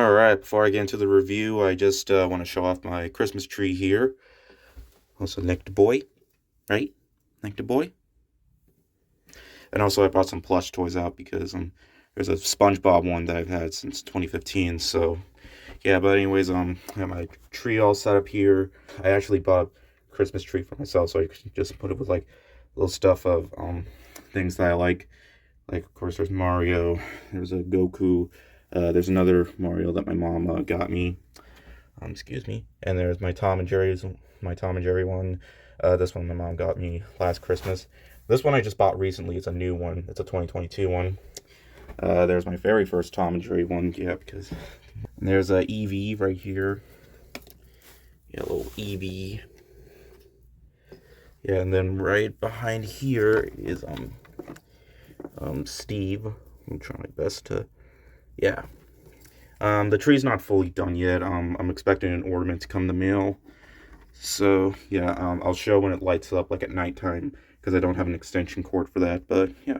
Alright, before I get into the review, I just want to show off my Christmas tree here. Also, Nick the Boy, right? Nick the Boy. And also, I brought some plush toys out because there's a SpongeBob one that I've had since 2015. So, yeah, but anyways, I got my tree all set up here. I actually bought a Christmas tree for myself, so I could just put it with like little stuff of things that I like. Like, of course, there's Mario, there's a Goku. There's another Mario that my mom got me. Excuse me. And there's my Tom and Jerry one. This one my mom got me last Christmas. This one I just bought recently. It's a new one. It's a 2022 one. There's my very first Tom and Jerry one. Yeah, because and there's a Eevee right here. Yeah, a little Eevee. Yeah, and then right behind here is Steve. I'm trying my best to. Yeah. The tree's not fully done yet. I'm expecting an ornament to come in the mail. So, yeah, I'll show when it lights up, like at nighttime, because I don't have an extension cord for that. But, yeah.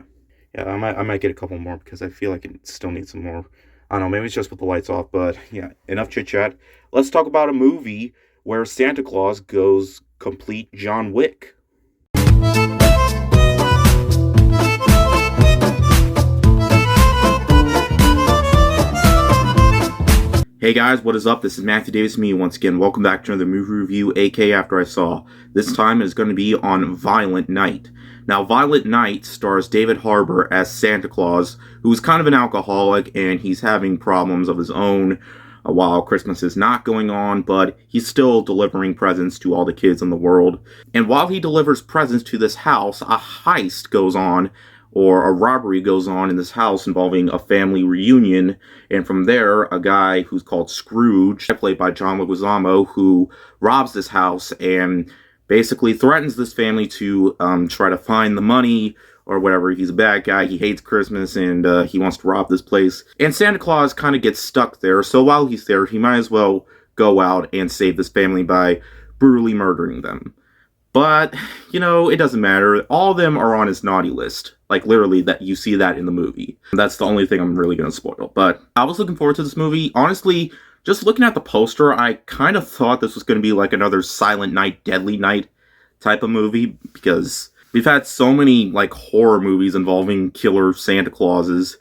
Yeah, I might get a couple more, because I feel like it still needs some more. I don't know, maybe it's just with the lights off, but, yeah, enough chit-chat. Let's talk about a movie where Santa Claus goes complete John Wick. Hey guys, what is up? This is Matthew Davis, me once again. Welcome back to another movie review, aka After I Saw. This time is going to be on Violent Night. Now, Violent Night stars David Harbour as Santa Claus, who's kind of an alcoholic, and he's having problems of his own while Christmas is not going on, but he's still delivering presents to all the kids in the world. And while he delivers presents to this house, a heist goes on, or a robbery goes on in this house involving a family reunion, and from there, a guy who's called Scrooge, played by John Leguizamo, who robs this house and basically threatens this family to try to find the money or whatever. He's a bad guy, he hates Christmas, and he wants to rob this place. And Santa Claus kind of gets stuck there, so while he's there, he might as well go out and save this family by brutally murdering them. But, you know, it doesn't matter. All of them are on his naughty list. Like, literally, that you see that in the movie. That's the only thing I'm really going to spoil. But I was looking forward to this movie. Honestly, just looking at the poster, I kind of thought this was going to be like another Silent Night, Deadly Night type of movie. Because we've had so many, like, horror movies involving killer Santa Clauses.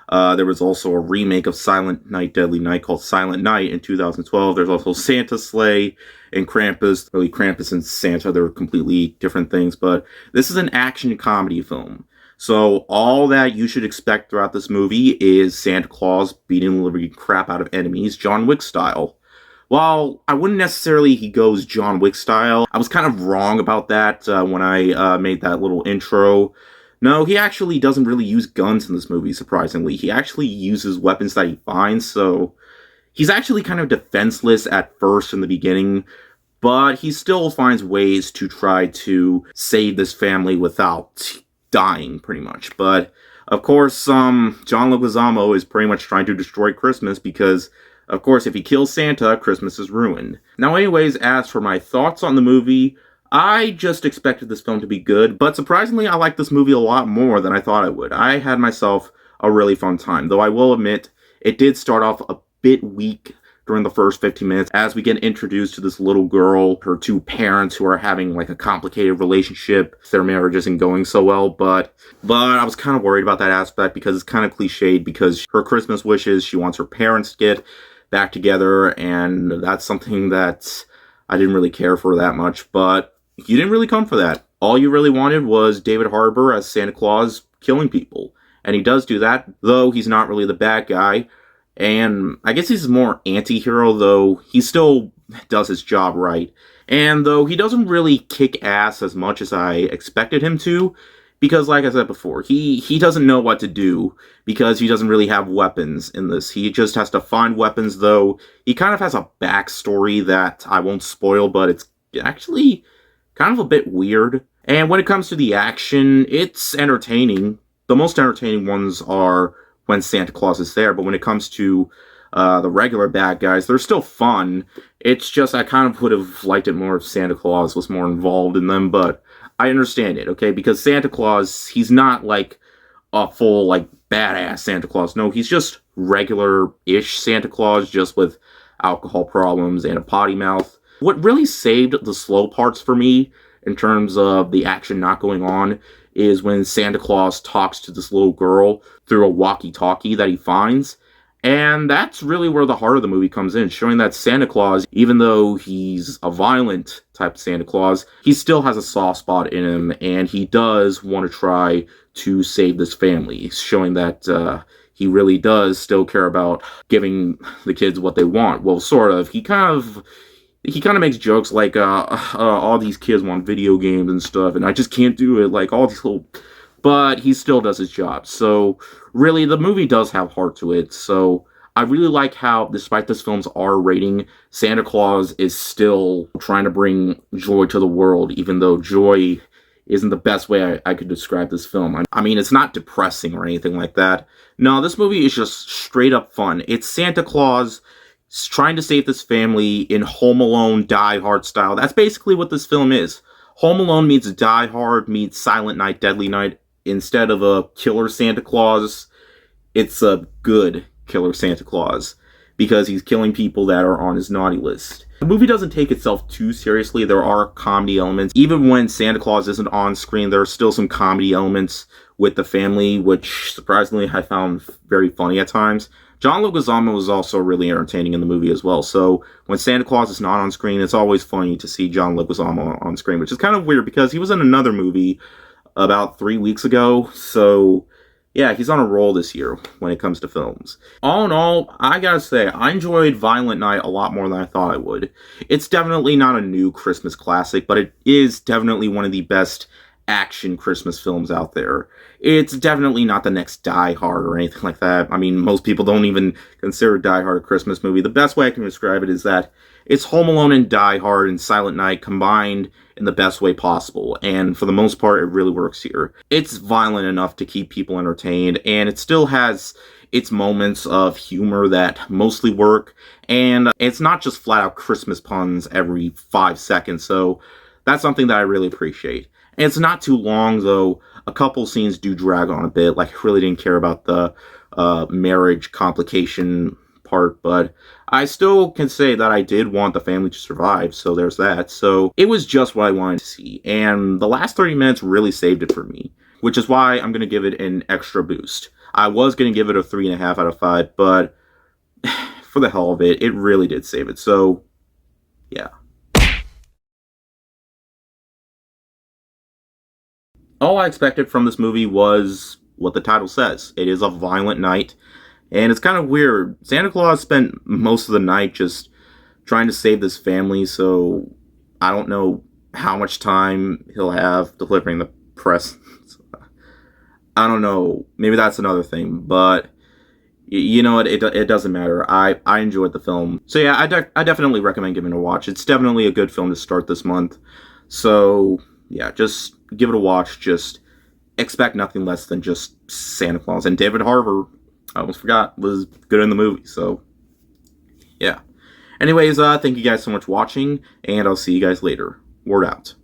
There was also a remake of Silent Night, Deadly Night called Silent Night in 2012. There's also Santa's Sleigh and Krampus. Really, Krampus and Santa, they're completely different things. But this is an action comedy film. So all that you should expect throughout this movie is Santa Claus beating the living crap out of enemies, John Wick style. While I wouldn't necessarily he goes John Wick style, I was kind of wrong about that when I made that little intro. No, he actually doesn't really use guns in this movie, surprisingly. He actually uses weapons that he finds, so he's actually kind of defenseless at first in the beginning, but he still finds ways to try to save this family without dying, pretty much. But, of course, John Leguizamo is pretty much trying to destroy Christmas because, of course, if he kills Santa, Christmas is ruined. Now, anyways, as for my thoughts on the movie, I just expected this film to be good, but surprisingly, I liked this movie a lot more than I thought I would. I had myself a really fun time, though I will admit, it did start off a bit weak during the first 15 minutes as we get introduced to this little girl, her two parents who are having like a complicated relationship. Their marriage isn't going so well, but I was kind of worried about that aspect because it's kind of cliched because her Christmas wishes, she wants her parents to get back together, and that's something that I didn't really care for that much, but you didn't really come for that. All you really wanted was David Harbour as Santa Claus killing people. And he does do that, though he's not really the bad guy. And I guess he's more anti-hero, though he still does his job right. And though he doesn't really kick ass as much as I expected him to, because like I said before, he doesn't know what to do because he doesn't really have weapons in this. He just has to find weapons, though he kind of has a backstory that I won't spoil, but it's actually kind of a bit weird. And when it comes to the action, it's entertaining. The most entertaining ones are when Santa Claus is there, but when it comes to the regular bad guys, they're still fun. It's just I kind of would have liked it more if Santa Claus was more involved in them, but I understand it, okay? Because Santa Claus, he's not like a full, like, badass Santa Claus. No, he's just regular-ish Santa Claus, just with alcohol problems and a potty mouth. What really saved the slow parts for me, in terms of the action not going on, is when Santa Claus talks to this little girl through a walkie-talkie that he finds. And that's really where the heart of the movie comes in, showing that Santa Claus, even though he's a violent type Santa Claus, he still has a soft spot in him, and he does want to try to save this family, showing that he really does still care about giving the kids what they want. Well, sort of. He kind of makes jokes like, all these kids want video games and stuff, and I just can't do it, like, all these little... But he still does his job, so really, the movie does have heart to it, so I really like how, despite this film's R rating, Santa Claus is still trying to bring joy to the world, even though joy isn't the best way I could describe this film. I mean, it's not depressing or anything like that. No, this movie is just straight up fun. It's Santa Claus trying to save this family in Home Alone Die Hard style. That's basically what this film is. Home Alone meets Die Hard meets Silent Night, Deadly Night. Instead of a killer Santa Claus, it's a good killer Santa Claus, because he's killing people that are on his naughty list. The movie doesn't take itself too seriously. There are comedy elements. Even when Santa Claus isn't on screen, there are still some comedy elements with the family, which surprisingly I found very funny at times. John Leguizamo was also really entertaining in the movie as well. So when Santa Claus is not on screen, it's always funny to see John Leguizamo on screen, which is kind of weird because he was in another movie about 3 weeks ago. So yeah, he's on a roll this year when it comes to films. All in all, I gotta say, I enjoyed Violent Night a lot more than I thought I would. It's definitely not a new Christmas classic, but it is definitely one of the best action Christmas films out there. It's definitely not the next Die Hard or anything like that. I mean, most people don't even consider Die Hard a Christmas movie. The best way I can describe it is that it's Home Alone and Die Hard and Silent Night combined in the best way possible, and for the most part, it really works here. It's violent enough to keep people entertained, and it still has its moments of humor that mostly work, and it's not just flat-out Christmas puns every 5 seconds, so that's something that I really appreciate. And it's not too long, though. A couple scenes do drag on a bit, like I really didn't care about the marriage complication part, but I still can say that I did want the family to survive, so there's that. So it was just what I wanted to see, and the last 30 minutes really saved it for me, which is why I'm going to give it an extra boost. I was going to give it a 3.5 out of 5, but for the hell of it, it really did save it, so yeah. All I expected from this movie was what the title says. It is a violent night. And it's kind of weird. Santa Claus spent most of the night just trying to save this family, so I don't know how much time he'll have delivering the presents. I don't know. Maybe that's another thing, but you know what? It doesn't matter. I enjoyed the film. So yeah, I definitely recommend giving it a watch. It's definitely a good film to start this month. So yeah, just give it a watch. Just expect nothing less than just Santa Claus. And David Harbour, I almost forgot, was good in the movie, so yeah. Anyways, thank you guys so much for watching, and I'll see you guys later. Word out.